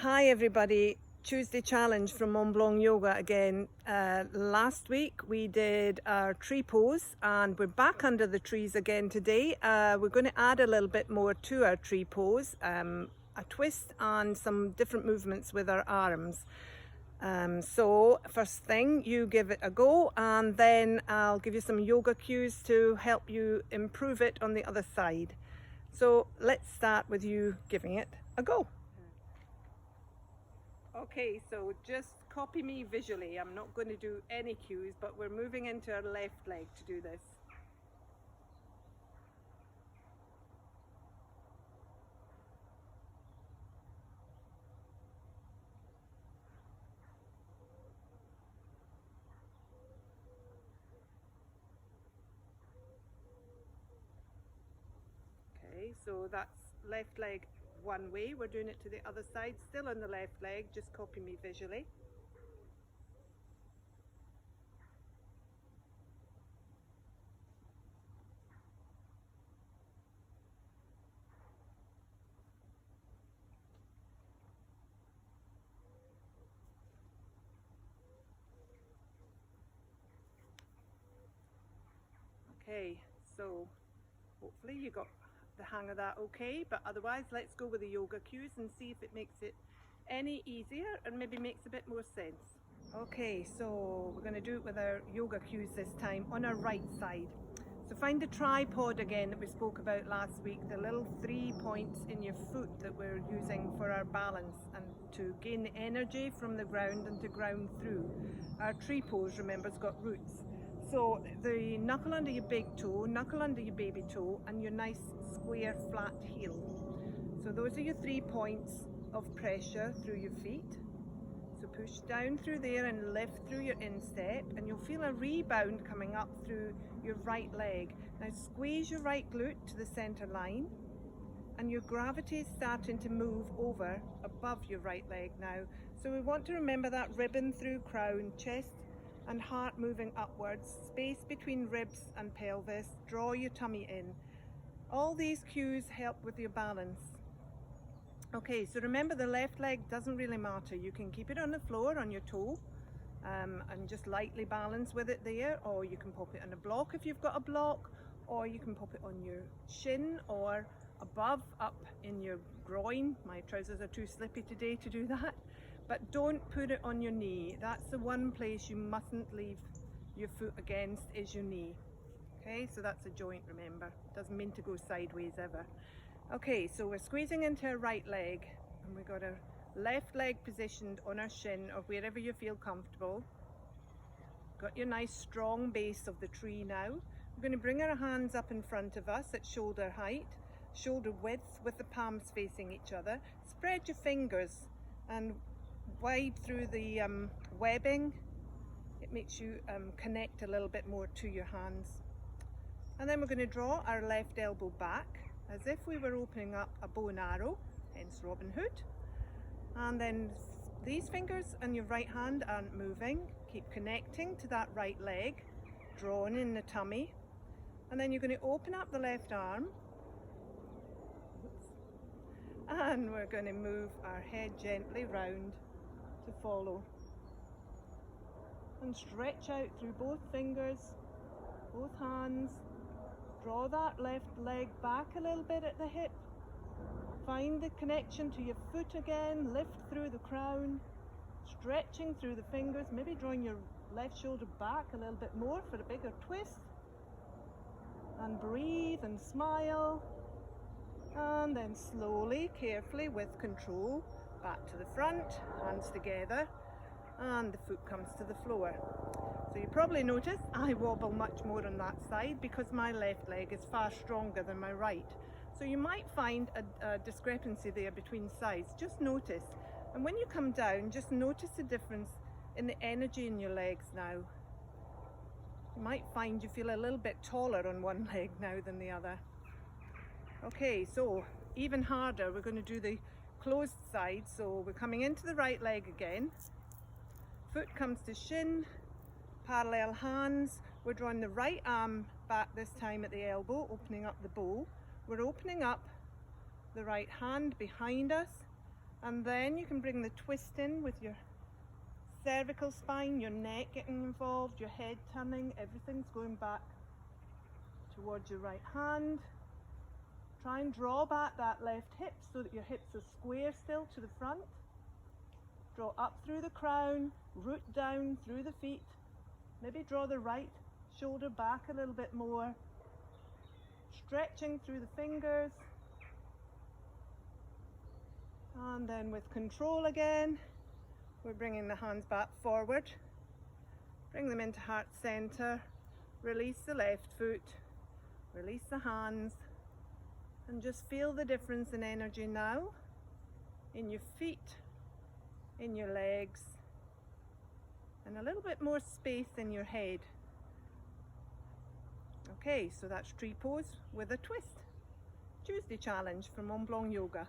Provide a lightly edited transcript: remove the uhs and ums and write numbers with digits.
Hi everybody, Tuesday challenge from Mont Blanc Yoga again. Last week we did our tree pose and we're back under the trees again today. We're going to add a little bit more to our tree pose, a twist and some different movements with our arms. So first thing, you give it a go and then I'll give you some yoga cues to help you improve it on the other side. So let's start with you giving it a go. Okay, so just copy me visually. I'm not going to do any cues, but we're moving into our left leg to do this. Okay, so that's left leg one way. We're doing it to the other side, still on the left leg. Just copy me visually. Okay, so hopefully you got the hang of that okay, but otherwise let's go with the yoga cues and see if it makes it any easier and maybe makes a bit more sense. Okay, so we're going to do it with our yoga cues this time on our right side. So find the tripod again that we spoke about last week, the little 3 points in your foot that we're using for our balance and to gain the energy from the ground and to ground through. Our tree pose, remember, has got roots. So the knuckle under your big toe, knuckle under your baby toe, and your nice square flat heel. So those are your 3 points of pressure through your feet. So push down through there and lift through your instep, and you'll feel a rebound coming up through your right leg. Now squeeze your right glute to the center line, and your gravity is starting to move over above your right leg now. So we want to remember that ribbon through crown, chest and heart moving upwards, space between ribs and pelvis, draw your tummy in. All these cues help with your balance. Okay, so remember the left leg doesn't really matter. You can keep it on the floor on your toe and just lightly balance with it there, or you can pop it on a block if you've got a block, or you can pop it on your shin or above up in your groin. My trousers are too slippy today to do that, but don't put it on your knee. That's the one place you mustn't leave your foot against, is your knee. Okay, so that's a joint, remember. Doesn't mean to go sideways ever. Okay, so we're squeezing into our right leg and we've got our left leg positioned on our shin or wherever you feel comfortable. Got your nice strong base of the tree now. We're going to bring our hands up in front of us at shoulder height, shoulder width with the palms facing each other. Spread your fingers and wide through the webbing. It makes you connect a little bit more to your hands. And then we're going to draw our left elbow back as if we were opening up a bow and arrow, hence Robin Hood. And then these fingers and your right hand aren't moving. Keep connecting to that right leg, drawn in the tummy. And then you're going to open up the left arm. And we're going to move our head gently round to follow. And stretch out through both fingers, both hands. Draw that left leg back a little bit at the hip. Find the connection to your foot again. Lift through the crown. Stretching through the fingers. Maybe drawing your left shoulder back a little bit more for a bigger twist. And breathe and smile. And then slowly, carefully, with control, back to the front, hands together, and the foot comes to the floor. So you probably notice I wobble much more on that side because my left leg is far stronger than my right. So you might find a discrepancy there between sides. Just notice. And when you come down, just notice the difference in the energy in your legs now. You might find you feel a little bit taller on one leg now than the other. Okay, so even harder, we're going to do the closed side. So we're coming into the right leg again. Foot comes to shin, parallel hands. We're drawing the right arm back this time at the elbow, opening up the bow. We're opening up the right hand behind us And then you can bring the twist in with your cervical spine, your neck getting involved, your head turning, everything's going back towards your right hand. Try and draw back that left hip so that your hips are square still to the front. Draw up through the crown, root down through the feet. Maybe draw the right shoulder back a little bit more. Stretching through the fingers. And then with control again, we're bringing the hands back forward. Bring them into heart center. Release the left foot. Release the hands. And just feel the difference in energy now. In your feet, in your legs, and a little bit more space in your head. Okay, so that's tree pose with a twist. Tuesday challenge from Mont Blanc Yoga.